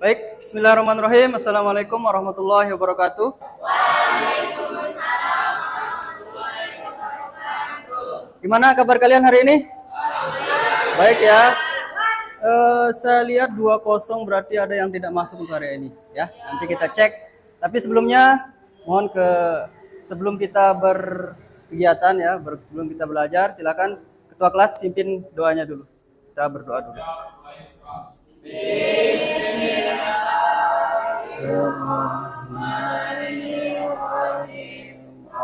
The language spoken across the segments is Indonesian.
Baik, bismillahirrahmanirrahim. Assalamualaikum warahmatullahi wabarakatuh. Gimana kabar kalian hari ini? Baik ya. Saya lihat 2-0 berarti ada yang tidak masuk untuk hari ini ya. Nanti kita cek. Tapi sebelumnya mohon sebelum kita berkegiatan ya, sebelum kita belajar, silakan ketua kelas pimpin doanya dulu. Kita berdoa dulu.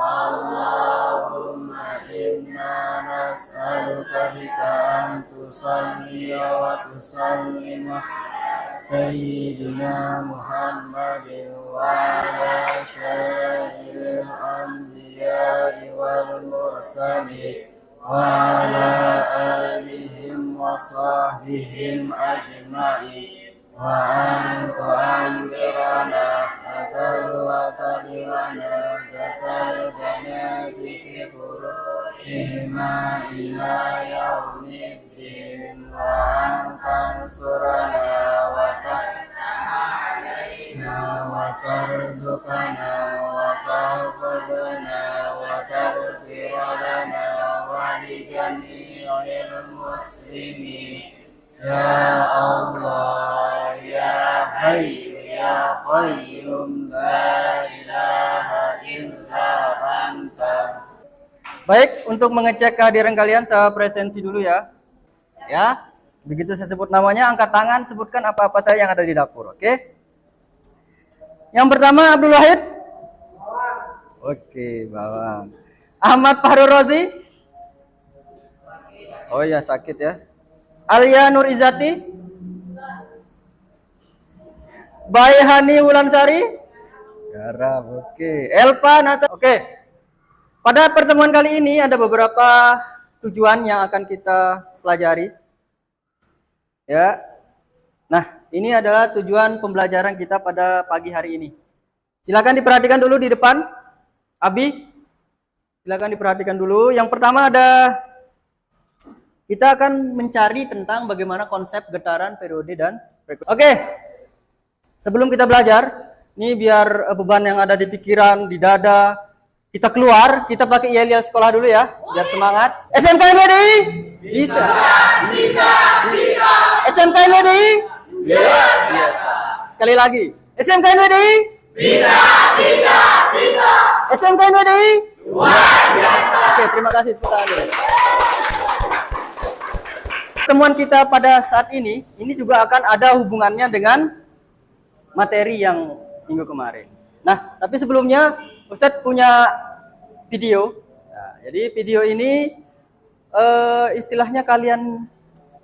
Allahumma inna nas'aluka bika an tusalliya wa tusallima Sayyidina Muhammadin wa ala syairil anbiya'i wal mursalin wa ala alihim wa sahbihim ajma'in wa an tu'amirana atal wa talimana gatal banati fi furihima ila yaumiddin wa an tansurana wa tarzuqana wa tahfazana wa taghfir lana wa li jami'il muslimin ya Allah ya Hayyu ya Qayyum la ilaha illa anta. Baik, untuk mengecek kehadiran kalian saya presensi dulu ya. Ya. Begitu saya sebut namanya, angkat tangan, sebutkan apa-apa saja yang ada di dapur, oke? Yang pertama Abdul Wahid. Oke, Bawang. Ahmad Fahrul Rozi. Oh ya, sakit ya. Alia Nur Izati. Bayhani Wulansari. Garap, oke. Elpa Nata. Oke. Pada pertemuan kali ini ada beberapa tujuan yang akan kita pelajari. Ya. Nah, ini adalah tujuan pembelajaran kita pada pagi hari ini. Silakan diperhatikan dulu di depan. Abi, silakan diperhatikan dulu. Yang pertama kita akan mencari tentang bagaimana konsep getaran, periode, dan frekuensi. Oke, sebelum kita belajar, ini biar beban yang ada di pikiran, di dada, kita keluar, kita pakai yel-yel sekolah dulu ya, biar semangat. SMK NWDI? Bisa. SMK NWDI? Biasa. Sekali lagi. SMK NWDI? Bisa. SMK NWDI? Luar biasa. Oke, terima kasih tepuk tangan. Pertemuan kita pada saat ini juga akan ada hubungannya dengan materi yang minggu kemarin. Nah, tapi sebelumnya Ustadz punya video. Nah, jadi video ini istilahnya kalian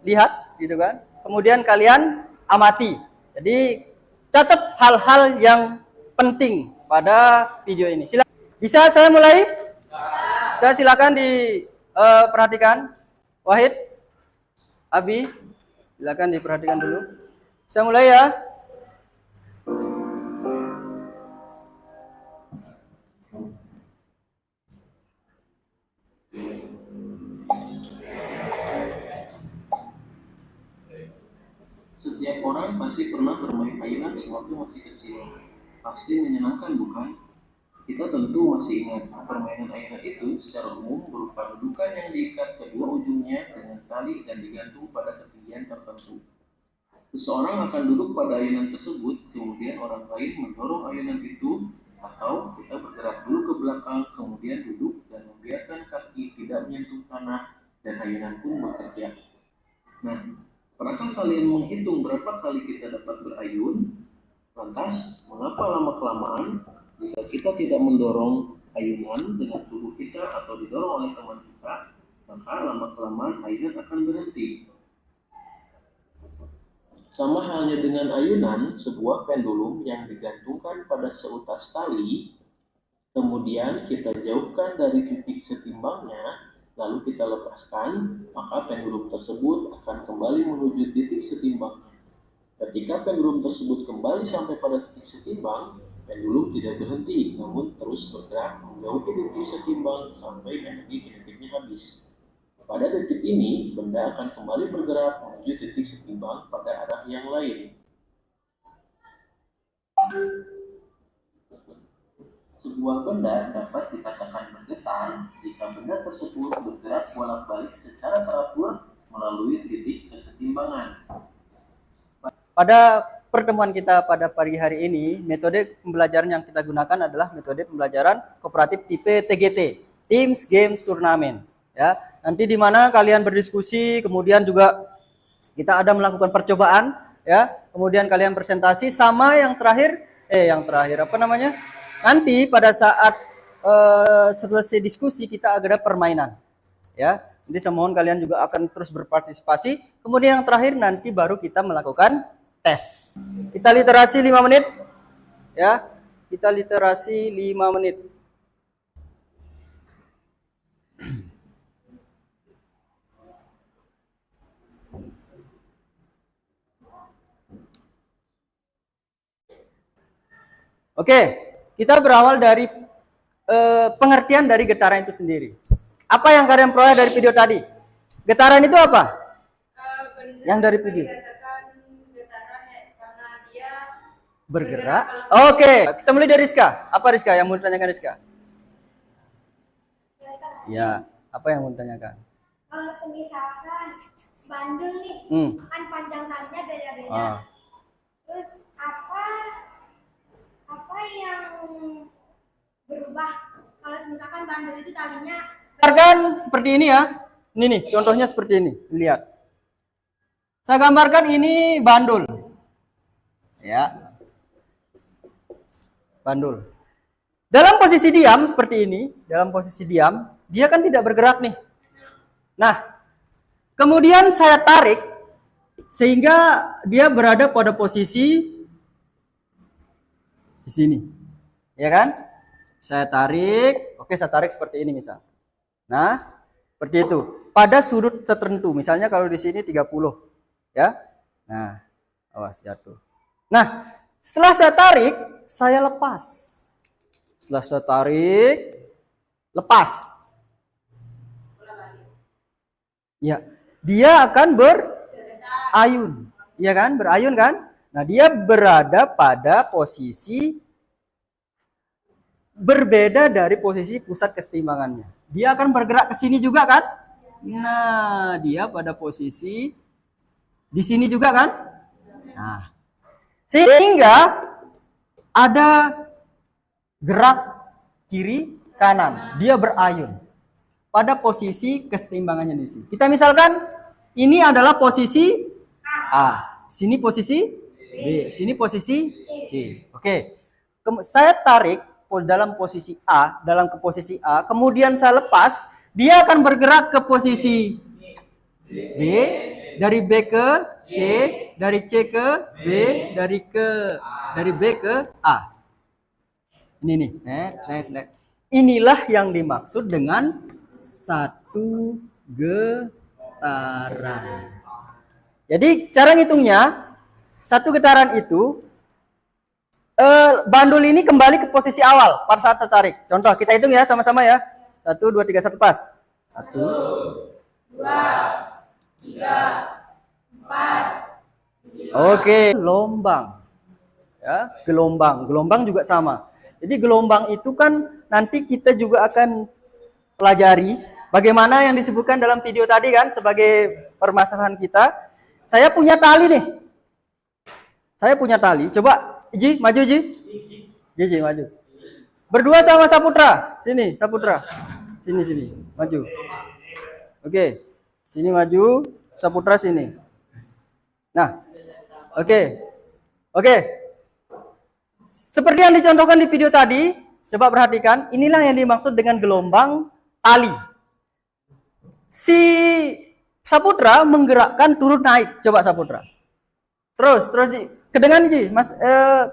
lihat, gitu kan? Kemudian kalian amati. Jadi catat hal-hal yang penting pada video ini. Bisa saya mulai? Saya silakan diperhatikan. Wahid, Abi, silakan diperhatikan dulu. Saya mulai ya. Setiap orang pasti pernah bermain ayunan sewaktu masih kecil. Pasti menyenangkan, bukan? Kita tentu masih ingat permainan ayunan itu secara umum berupa dudukan yang diikat kedua ujungnya dengan tali dan digantung pada ketinggian tertentu. Seseorang akan duduk pada ayunan tersebut, kemudian orang lain mendorong ayunan itu, atau kita bergerak dulu ke belakang, kemudian duduk dan membiarkan kaki tidak menyentuh tanah dan ayunan pun bekerja. Nah, pernahkah kalian menghitung berapa kali kita dapat berayun? Lantas, mengapa lama-kelamaan jika kita tidak mendorong ayunan dengan tubuh kita atau didorong oleh teman kita, maka lama-kelamaan ayunan akan berhenti? Sama halnya dengan ayunan, sebuah pendulum yang digantungkan pada seutas tali, kemudian kita jauhkan dari titik setimbangnya, lalu kita lepaskan, maka pendulum tersebut akan kembali menuju titik setimbangnya. Ketika pendulum tersebut kembali sampai pada titik setimbang, pendulum tidak berhenti, namun terus bergerak menjauhi titik setimbang sampai energi kinetiknya habis. Pada detik ini, benda akan kembali bergerak menuju titik setimbang pada arah yang lain. Sebuah benda dapat dikatakan bergetar jika benda tersebut bergerak bolak-balik secara teratur melalui titik kesetimbangan. Pada pertemuan kita pada pagi hari ini, metode pembelajaran yang kita gunakan adalah metode pembelajaran kooperatif tipe TGT, Teams Games Turnamen. Ya, nanti di mana kalian berdiskusi, kemudian juga kita ada melakukan percobaan, ya, kemudian kalian presentasi sama yang terakhir apa namanya? Nanti pada saat selesai diskusi kita ada permainan, ya. Jadi saya mohon kalian juga akan terus berpartisipasi. Kemudian yang terakhir nanti baru kita melakukan tes. Kita literasi 5 menit, ya. Kita literasi 5 menit. Oke, kita berawal dari pengertian dari getaran itu sendiri. Apa yang kalian peroleh dari video tadi? Getaran itu apa? Yang dari video. Bergerak. Oke, kita mulai dari Rizka. Apa Rizka yang mau ditanyakan Rizka? Ya, apa yang mau ditanyakan? Kalau misalkan bandul nih, kan panjang talinya beda-beda. Terus apa yang berubah kalau misalkan bandul itu talinya? Gambarkan seperti ini ya. Ini nih, contohnya seperti ini. Lihat. Saya gambarkan ini bandul. Ya. Bandul. Dalam posisi diam seperti ini, dalam posisi diam, dia kan tidak bergerak nih. Nah, kemudian saya tarik sehingga dia berada pada posisi di sini. Ya kan? Saya tarik, oke saya tarik seperti ini misal. Nah, seperti itu. Pada sudut tertentu, misalnya kalau di sini 30, ya. Nah, awas jatuh. Nah, setelah saya tarik, saya lepas. Setelah saya tarik, lepas. Ya, dia akan berayun. Iya kan? Berayun kan? Nah, dia berada pada posisi berbeda dari posisi pusat kesetimbangannya. Dia akan bergerak ke sini juga kan? Nah, dia pada posisi di sini juga kan? Nah, sehingga ada gerak kiri kanan. Dia berayun pada posisi kesetimbangannya di sini. Kita misalkan ini adalah posisi A, sini posisi B, sini posisi C. Oke. Saya tarik dalam posisi A, kemudian saya lepas, dia akan bergerak ke posisi B, dari B ke C, dari C ke B, dari B ke A. Ini nih, inilah yang dimaksud dengan satu getaran. Jadi cara ngitungnya, satu getaran itu bandul ini kembali ke posisi awal pada saat saya tarik. Contoh, kita hitung ya sama-sama ya. 1, 2, 3, 1, pas. 1, 2, 3, 4. Oke, gelombang. Ya, gelombang juga sama. Jadi gelombang itu kan nanti kita juga akan pelajari bagaimana yang disebutkan dalam video tadi kan sebagai permasalahan kita. Saya punya tali nih. Coba Ji, maju Ji. Ji, maju. Berdua sama Saputra. Sini, Saputra. Sini, maju. Oke. Sini maju, Saputra sini. Nah. Oke. Seperti yang dicontohkan di video tadi, coba perhatikan, inilah yang dimaksud dengan gelombang tali. Si Saputra menggerakkan turun naik. Coba Saputra. Terus Ji. Kedengan Ji, Mas,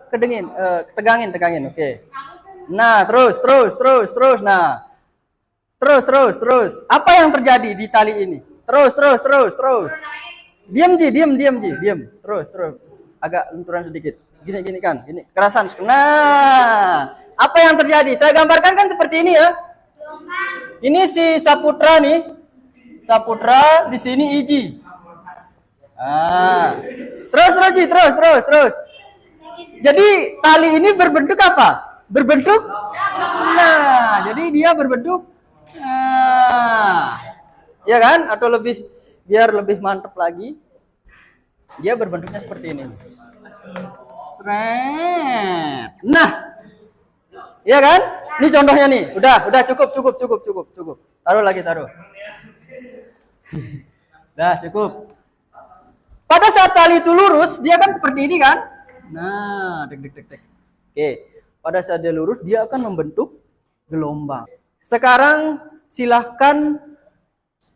tegangin. Oke. Nah, terus. Nah. Terus. Apa yang terjadi di tali ini? Terus. Diam Ji. Terus. Agak lunturan sedikit. Gini kan. Gini, kerasan. Nah, apa yang terjadi? Saya gambarkan kan seperti ini ya. Ini si Saputra nih. Saputra di sini Iji. Terus Ji, terus. Jadi tali ini berbentuk apa? Berbentuk? Nah, jadi dia berbentuk. Nah, ya kan? Atau lebih biar lebih mantap lagi, dia berbentuknya seperti ini. Sret. Nah, iya kan? Ini contohnya nih. Udah cukup. Taruh lagi, taruh. Dah cukup. Pada saat tali itu lurus, dia kan seperti ini kan? Nah, dek. Oke. Pada saat dia lurus, dia akan membentuk gelombang. Sekarang silahkan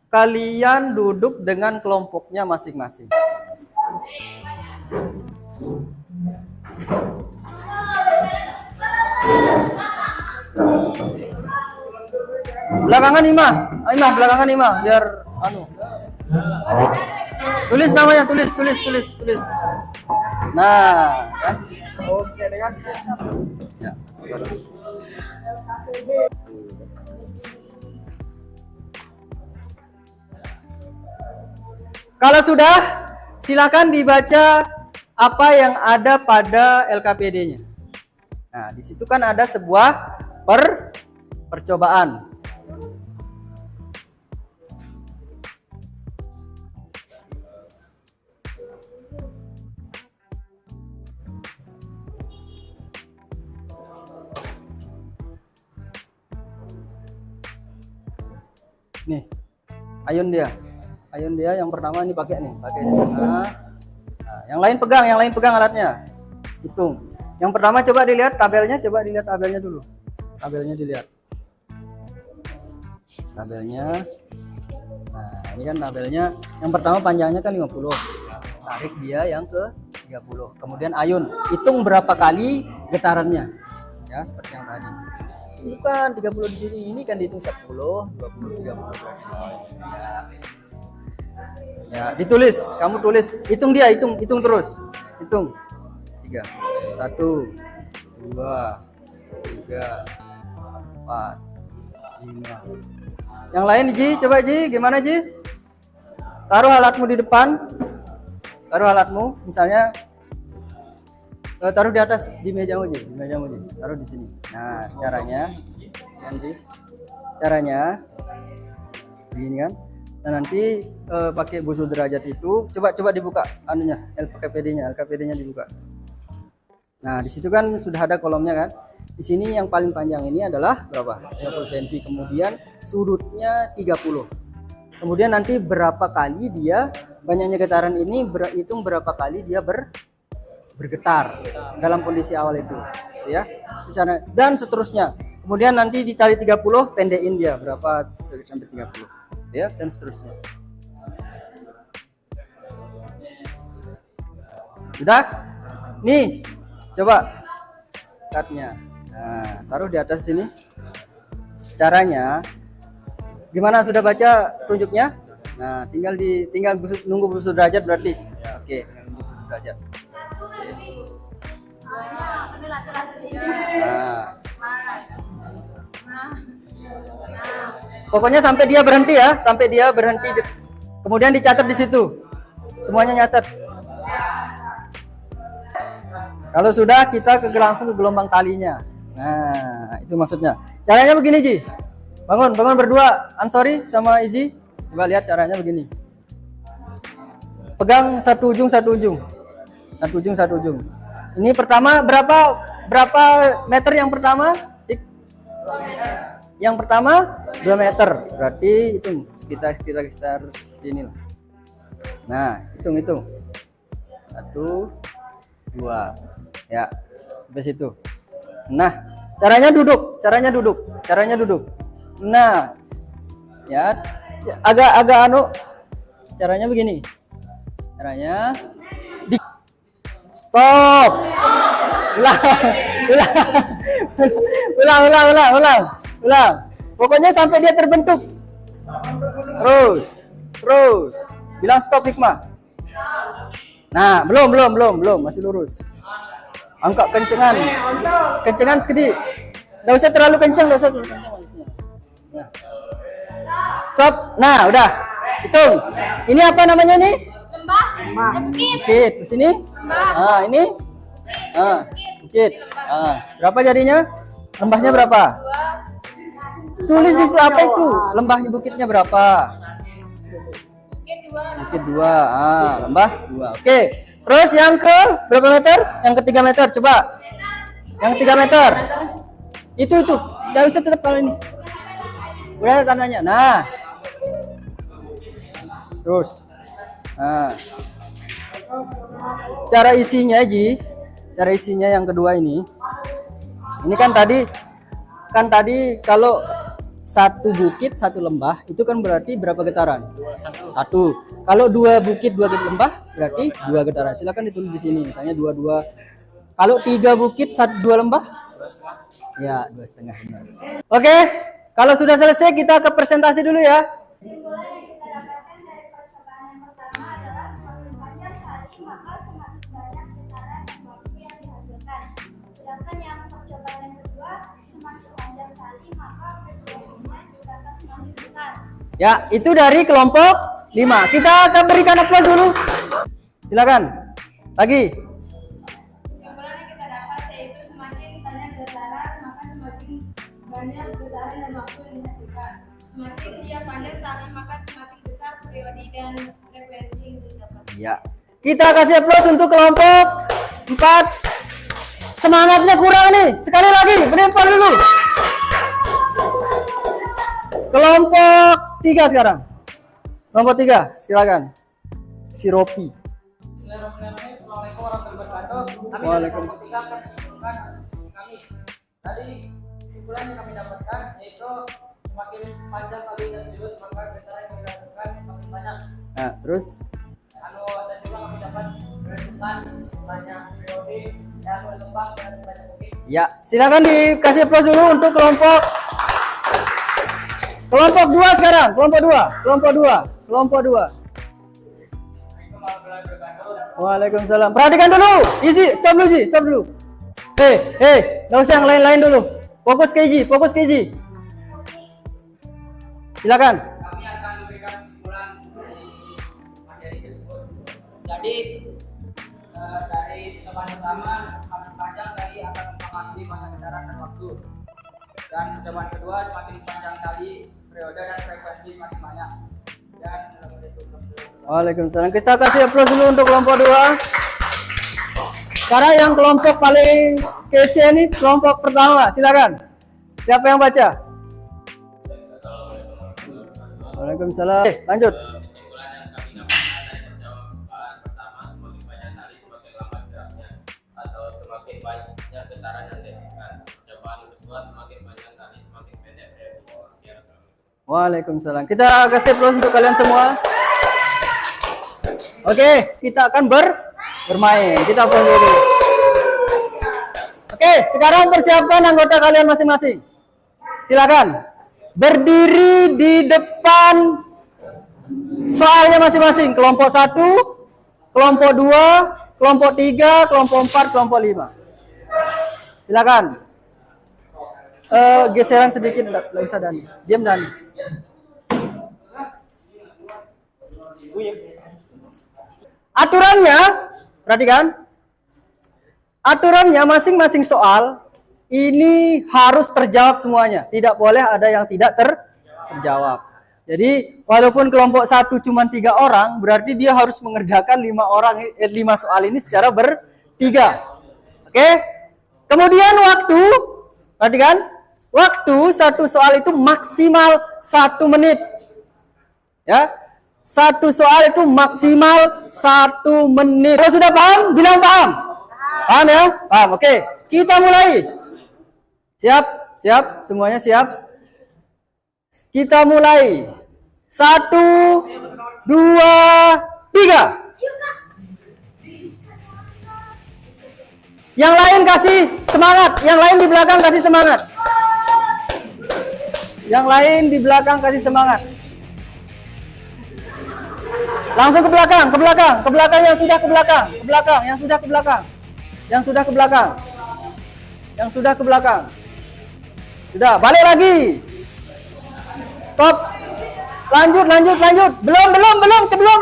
kalian duduk dengan kelompoknya masing-masing. Belakangan Ima, belakangan Ima, biar anu. Tulis namanya, tulis. Nah, kan? Ya, satu. Kalau sudah, silakan dibaca apa yang ada pada LKPD-nya. Nah, di situ kan ada sebuah percobaan. Nih, ayun dia yang pertama ini pakai nih. Nah, yang lain pegang alatnya. Hitung. Yang pertama coba dilihat tabelnya dulu. Tabelnya dilihat. Tabelnya. Nah, ini kan tabelnya. Yang pertama panjangnya kan 50. Tarik dia yang ke 30. Kemudian ayun, hitung berapa kali getarannya. Ya, seperti yang tadi. Bukan 30 di sini, ini kan dihitung 10, 20, 30 di sini. Ya, ditulis, kamu tulis, hitung terus. Hitung. 3. 1 2 3 4 5. Yang lain Ji, coba Ji, gimana Ji? Taruh alatmu di depan. Misalnya taruh di atas di mejamu Ji, taruh di sini. Nah, caranya begini kan. Nah, nanti pakai busur derajat itu coba dibuka anunya, LKPD-nya dibuka. Nah, di situ kan sudah ada kolomnya kan. Di sini yang paling panjang ini adalah berapa? 50 cm, kemudian sudutnya 30. Kemudian nanti berapa kali dia banyaknya getaran ini berhitung berapa kali dia bergetar dalam kondisi awal itu, ya. Misalnya, dan seterusnya. Kemudian nanti di tali 30 pendekin dia berapa sampai 30, ya, dan seterusnya. Udah? Nih, coba cutnya. Nah, taruh di atas sini. Caranya gimana, sudah baca tunjuknya? Nah, tinggal nunggu busur derajat berarti. Oke, nunggu busur derajat. Pokoknya sampai dia berhenti, kemudian dicatat di situ. Semuanya nyatet. Kalau sudah, kita langsung ke gelombang talinya. Nah, itu maksudnya. Caranya begini Ji. Bangun berdua, Ansori sama Iji. Coba lihat caranya begini. Pegang satu ujung. Ini pertama berapa meter yang pertama? Yang pertama 2 meter. Berarti hitung sekitar seperti ini lah. Nah, hitung. 1 2. Ya. Sampai situ. Nah, caranya duduk. Nah, ya agak caranya begini. Stop. Ulang. Pokoknya sampai dia terbentuk. Terus. Bilang stop Hikmah. Nah, belum, masih lurus. Angkat kencengan sedikit. Enggak usah terlalu kencang, Nah. Stop. Nah, udah. Hitung. Ini apa namanya nih? Lembah. Bukit. Di sini? Nah, ini Bukit. Berapa jadinya? Lembahnya berapa? Tulis di situ apa itu? Lembahnya bukitnya berapa? Bukit 2. Lembah 2. Oke. Terus yang ke berapa meter? Yang ke 3 meter. Coba. Yang 3 meter. Itu. Enggak usah tetap kalau ini. Udah ada tandanya. Nah. Terus. Nah. Cara isinya, Ji. Cara isinya yang kedua ini. Ini kan tadi kalau satu bukit satu lembah itu kan berarti berapa getaran? Satu. Kalau 2 bukit 2 lembah berarti 2 getaran. Silakan ditulis di sini. Misalnya 2. Kalau 3 bukit 2 lembah? Ya 2,5. Oke. Kalau sudah selesai kita ke presentasi dulu ya. Kesimpulan yang kita dapatkan dari percobaan yang pertama adalah semakin panjang tali maka semakin banyak getaran dan waktu yang dihasilkan. Sedangkan yang percobaan yang kedua, semakin panjang tali maka frekuensinya juga akan semakin besar. Ya, itu dari kelompok 5. Kita akan berikan aplaus dulu. Silakan. Lagi. Kesimpulan yang kita dapat yaitu semakin banyak getaran maka semakin banyak getaran dan waktu yang dihasilkan. Semakin dia panjang tali maka semakin besar periode dan frekuensi yang didapat. Ya. Kita kasih aplaus untuk kelompok 4. Semangatnya kurang nih. Sekali lagi, berdepan dulu. Kelompok 3 sekarang. Kelompok 3, silakan. Si Ropi. Assalamualaikum warahmatullahi wabarakatuh. Kami Waalaikumsalam. dari kelompok 3 akan menunjukkan hasil diskusi kami. Tadi kesimpulan yang kami dapatkan yaitu semakin panjang tali dan sudut maka getaran yang dihasilkan semakin banyak. Nah, terus Dan juga kami dapat menentukan banyak periode dan lembang dan banyak bukit. ya, silakan dikasih aplaus dulu untuk kelompok 2 sekarang. Kelompok 2. Waalaikumsalam. Perhatikan dulu. Stop dulu. Nggak usah yang lain-lain dulu. Fokus ke Iji. Silakan. Kami akan memberikan kesimpulan dari materi tersebut. Jadi dari percobaan pertama semakin panjang tali akan mempengaruhi banyak getaran dan waktu. Dan percobaan kedua semakin panjang tali periode dan frekuensi semakin banyak. Dan Waalaikumsalam. Kita kasih aplaus dulu untuk kelompok 2. Sekarang yang kelompok paling kece ini kelompok pertama. Silakan. Siapa yang baca? Waalaikumsalam. Lanjut. Kesimpulan yang kami dapatkan dari percobaan pertama, semakin banyak tali semakin lambat geraknya atau semakin banyak getaran yang dihasilkan. Percobaan kedua, semakin banyak tali semakin pendek periodenya. Waalaikumsalam. Kita kasih aplaus untuk kalian semua. Oke, kita akan bermain. Kita aplaus dulu. Oke, sekarang persiapkan anggota kalian masing-masing. Silakan. Berdiri di depan soalnya masing-masing. Kelompok 1, kelompok 2, kelompok 3, kelompok 4, kelompok 5. Silakan. Geseran sedikit, nggak usah Dani. Diam Dani. Aturannya, perhatikan. Aturannya masing-masing soal ini harus terjawab semuanya. Tidak boleh ada yang tidak terjawab. Jadi walaupun kelompok 1 cuma 3 orang, berarti dia harus mengerjakan 5 soal ini secara bertiga. Oke? Kemudian waktu, perhatikan, waktu satu soal itu maksimal 1 menit. Ya. Satu soal itu maksimal 1 menit. Kalau sudah paham, bilang paham. Paham ya? Paham. Oke. Kita mulai. Siap? Semuanya siap? Kita mulai. 1, 2, 3. Yang lain kasih semangat. Yang lain di belakang kasih semangat. Yang lain di belakang kasih semangat. Langsung ke belakang, yang sudah ke belakang, yang sudah ke belakang. Sudah, balik lagi. Stop. Lanjut. Belum. Kedua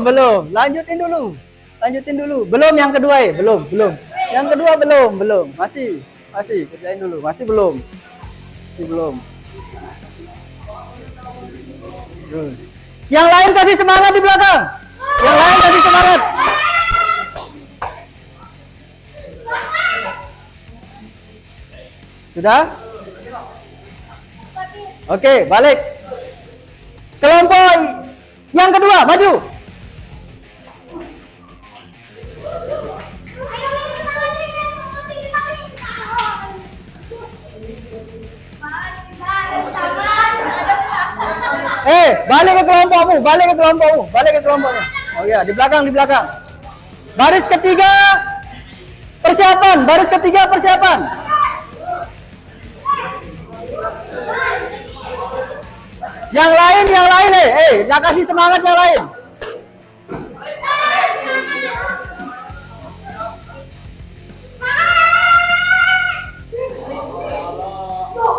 belum. Lanjutin dulu. lanjutin dulu. Belum yang kedua belum. Yang kedua belum. Masih kerjain dulu. Masih belum. Yang lain kasih semangat di belakang. Sudah? Oke, balik. Kelompok yang kedua, maju. Balik ke kelompokmu. Oh ya, di belakang. Baris ketiga persiapan. Yang lain, nak kasih semangat yang lain.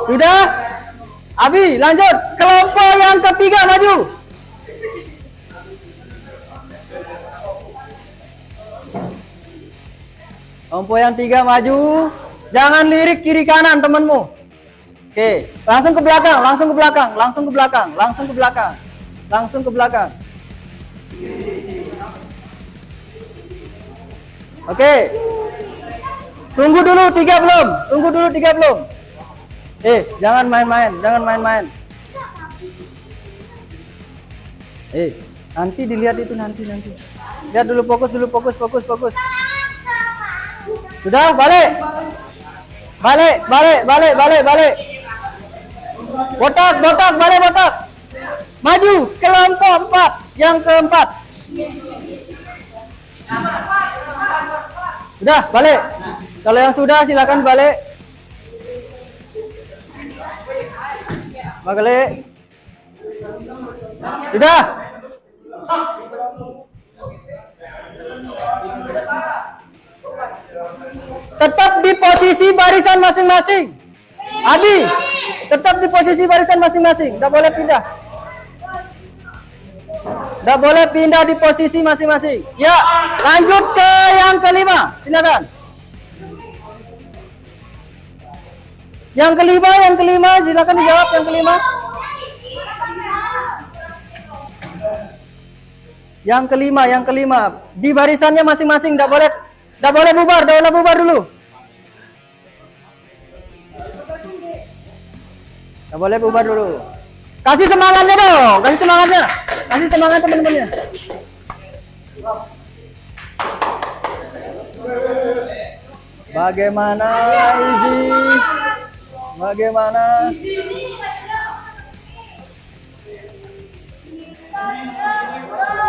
Sudah? Abi, lanjut. Kelompok yang ketiga maju. Kelompok yang tiga maju. Jangan lirik kiri kanan temanmu. Oke, langsung ke belakang. Oke. Tunggu dulu tiga belum. Jangan main-main. Nanti dilihat itu nanti. Lihat dulu, fokus. Sudah, balik. Botak, balik. Maju, kelompok 4, yang keempat. Sudah, balik. Kalau yang sudah silakan balik. Sudah. Tetap di posisi barisan masing-masing. Abi, tetap di posisi barisan masing-masing. Tidak boleh pindah di posisi masing-masing. Ya, lanjut ke yang kelima. Silakan. Yang kelima, silakan dijawab yang kelima. Yang kelima, di barisannya masing-masing, tidak boleh bubar dulu. Tidak boleh bubar dulu. Kasih semangatnya dong, kasih semangat teman-temannya. Bagaimana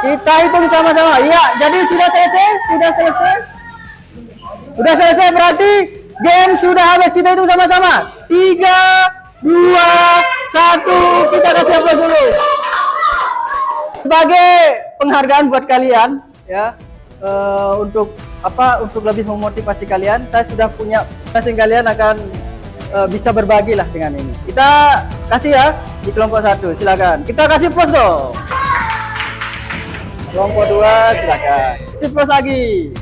kita hitung sama-sama. Iya, jadi sudah selesai berarti game sudah habis. Kita hitung sama-sama. 3, 2, 1. Kita kasih aplaus dulu. Sebagai penghargaan buat kalian ya, untuk lebih memotivasi kalian, saya sudah punya masing kalian akan bisa berbagi lah dengan ini. Kita kasih ya di kelompok 1, silakan. Kita kasih pos dong. Kelompok 2 silakan. Kasih pos lagi.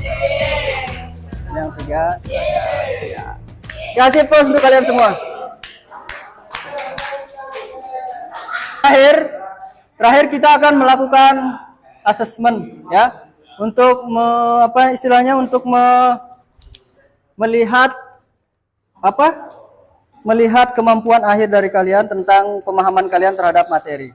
Yang 3 silakan. Ya. Kasih pos untuk kalian semua. Terakhir kita akan melakukan asesmen ya, untuk melihat kemampuan akhir dari kalian tentang pemahaman kalian terhadap materi.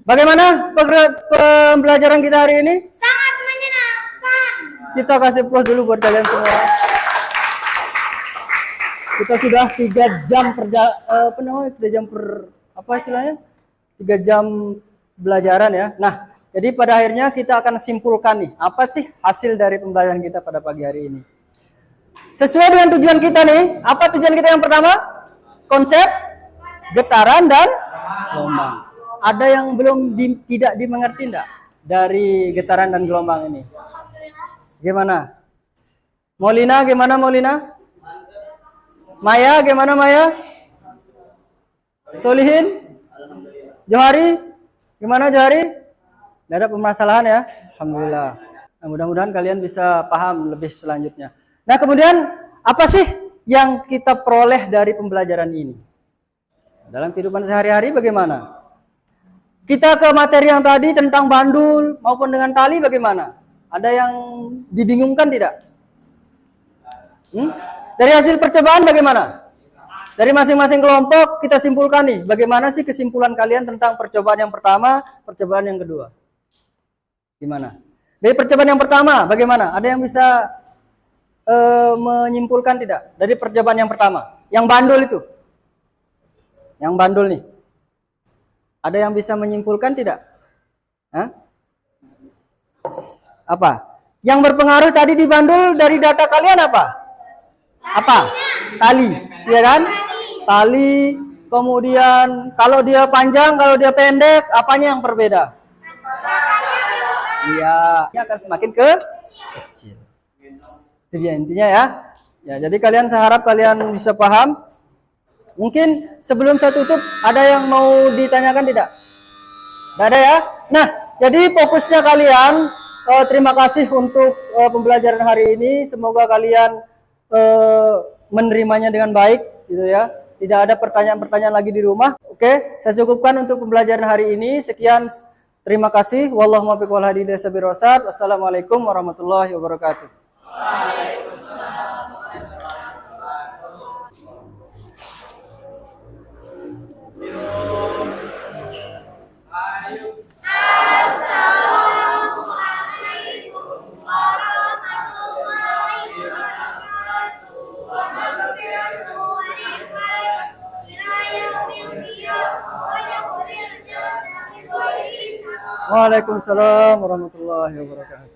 Bagaimana pembelajaran kita hari ini? Sangat menyenangkan. Kita kasih applause dulu buat kalian semua. Kita sudah 3 jam apa namanya? 3 jam apa istilahnya? 3 jam pembelajaran ya. Nah, jadi pada akhirnya kita akan simpulkan nih, apa sih hasil dari pembelajaran kita pada pagi hari ini? Sesuai dengan tujuan kita nih, apa tujuan kita yang pertama? Konsep getaran dan gelombang. Ada yang belum tidak dimengerti enggak dari getaran dan gelombang ini? Gimana? Molina gimana Molina? Maya gimana Maya? Solihin? Johari? Gimana Johari? Tidak ada permasalahan ya? Alhamdulillah. Nah, mudah-mudahan kalian bisa paham lebih selanjutnya. Nah, kemudian apa sih yang kita peroleh dari pembelajaran ini? Dalam kehidupan sehari-hari bagaimana? Kita ke materi yang tadi tentang bandul maupun dengan tali bagaimana? Ada yang dibingungkan tidak? Dari hasil percobaan bagaimana? Dari masing-masing kelompok kita simpulkan nih, bagaimana sih kesimpulan kalian tentang percobaan yang pertama, percobaan yang kedua? Gimana? Dari percobaan yang pertama bagaimana? Ada yang bisa menyimpulkan tidak? Dari percobaan yang pertama, yang bandul itu. Yang bandul nih. Ada yang bisa menyimpulkan tidak? Hah? Apa? Yang berpengaruh tadi di bandul dari data kalian apa? Apa? Tali, ya kan? Tali, kemudian kalau dia panjang, kalau dia pendek, apanya yang berbeda? Iya, ini akan semakin kecil. Itu dia intinya ya. Ya, jadi saya harap kalian bisa paham. Mungkin sebelum saya tutup, ada yang mau ditanyakan tidak? Tidak ada ya? Nah, jadi fokusnya kalian, terima kasih untuk pembelajaran hari ini. Semoga kalian menerimanya dengan baik, gitu ya. Tidak ada pertanyaan-pertanyaan lagi di rumah. Oke, saya cukupkan untuk pembelajaran hari ini. Sekian, terima kasih. Wallahu muwaffiq wal hadi ila sabilir rasyad. Wassalamualaikum warahmatullahi wabarakatuh. Waalaikumsalam warahmatullahi wabarakatuh.